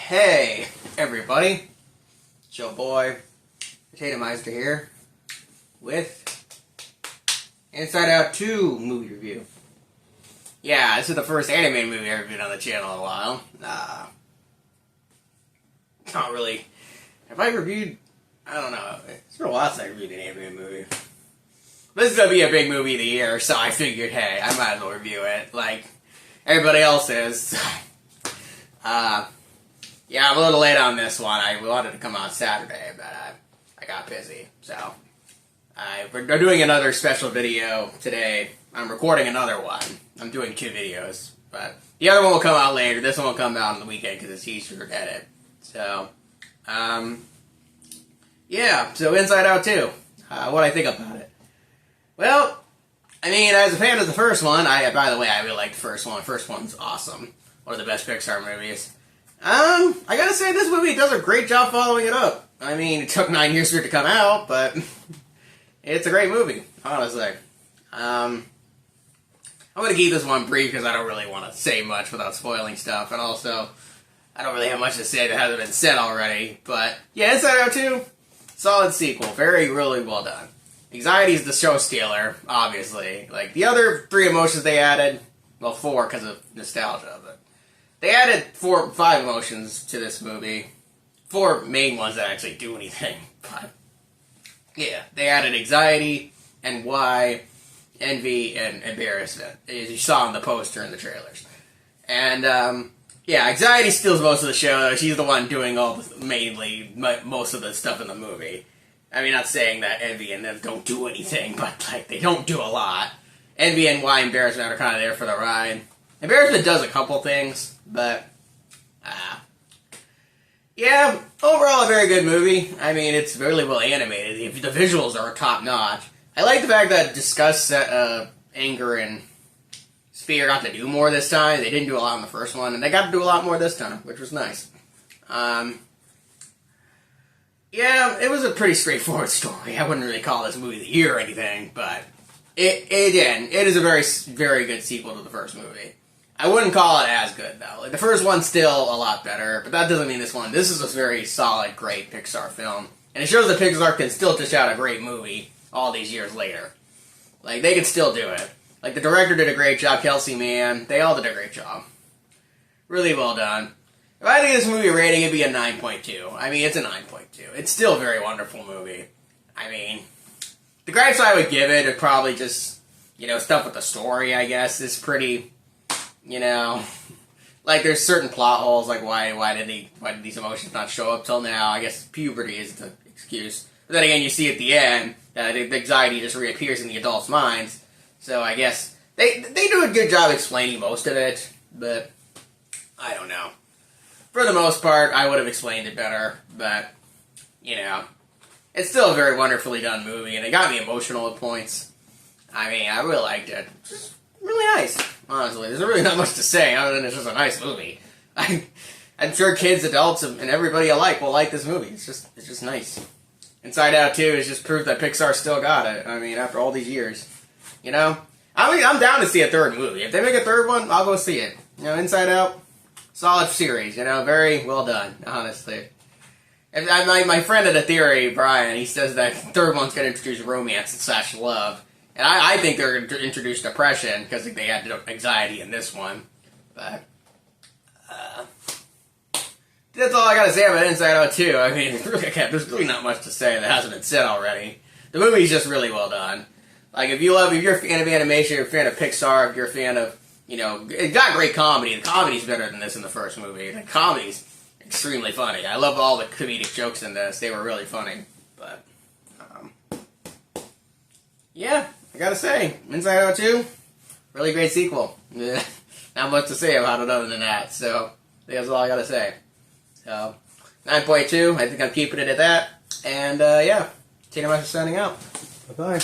Hey, everybody. It's your boy, Potato Meister here, with Inside Out 2 movie review. Yeah, this is the first animated movie I've reviewed on the channel in a while. Not really. Have I reviewed? I don't know. It's been a while since I reviewed an animated movie. This is going to be a big movie of the year, so I figured, hey, I might as well review it like everybody else is. Yeah, I'm a little late on this one. I wanted to come out Saturday, but I got busy. So, we're doing another special video today. I'm recording another one. I'm doing 2 videos, but the other one will come out later. This one will come out on the weekend because it's easier to edit. So, yeah, so Inside Out 2. What I think about it. Well, I mean, as a fan of the first one, by the way, I really like the first one. The first one's awesome. One of the best Pixar movies. I gotta say, this movie does a great job following it up. I mean, it took 9 years for it to come out, but it's a great movie, honestly. I'm gonna keep this one brief because I don't really want to say much without spoiling stuff, and also, I don't really have much to say that hasn't been said already, but yeah, Inside Out 2, solid sequel, really well done. Anxiety is the show stealer, obviously. Like, the other 3 emotions they added, well, 4 because of nostalgia, but they added 5 emotions to this movie. 4 main ones that actually do anything. But yeah, they added anxiety and why, envy, and embarrassment, as you saw in the poster and the trailers. And yeah, anxiety steals most of the show. She's the one doing most of the stuff in the movie. I mean, not saying that envy and them don't do anything, but like they don't do a lot. Envy and why, embarrassment are kind of there for the ride. Embarrassment does a couple things, but, yeah, overall a very good movie. I mean, it's really well animated. The visuals are top-notch. I like the fact that Disgust, Anger, and Fear got to do more this time. They didn't do a lot in the first one, and they got to do a lot more this time, which was nice. Yeah, it was a pretty straightforward story. I wouldn't really call this movie of the year or anything, but it is a very good sequel to the first movie. I wouldn't call it as good, though. Like, the first one's still a lot better, but that doesn't mean this is a very solid, great Pixar film. And it shows that Pixar can still dish out a great movie all these years later. Like, they can still do it. Like, the director did a great job, Kelsey Mann. They all did a great job. Really well done. If I had to give this movie a rating, it'd be a 9.2. I mean, it's a 9.2. It's still a very wonderful movie. I mean, the gripes I would give it are probably just, stuff with the story, I guess, is pretty, like there's certain plot holes, like why did these emotions not show up till now? I guess puberty is the excuse. But then again, you see at the end that the anxiety just reappears in the adults' minds. So I guess they do a good job explaining most of it, but I don't know. For the most part, I would have explained it better, but, it's still a very wonderfully done movie, and it got me emotional at points. I mean, I really liked it. Just really nice, honestly. There's really not much to say, other than it's just a nice movie. I'm sure kids, adults, and everybody alike will like this movie. It's just nice. Inside Out 2 is just proof that Pixar still got it. I mean, after all these years. I mean, I'm down to see a third movie. If they make a third one, I'll go see it. Inside Out, solid series, very well done, honestly. And my friend had a theory, Brian, he says that third one's going to introduce romance / love. And I think they're going to introduce depression, because they had anxiety in this one. But, that's all I got to say about Inside Out 2. I mean, there's really not much to say that hasn't been said already. The movie's just really well done. Like, if you're a fan of animation, you're a fan of Pixar, if you're a fan of, it got great comedy. The comedy's better than this in the first movie. The comedy's extremely funny. I love all the comedic jokes in this. They were really funny. But, yeah, I gotta say, Inside Out 2, really great sequel. Not much to say about it other than that. So, I think that's all I gotta say. So, 9.2, I think I'm keeping it at that. And, yeah, Tina Meister signing out. Bye-bye.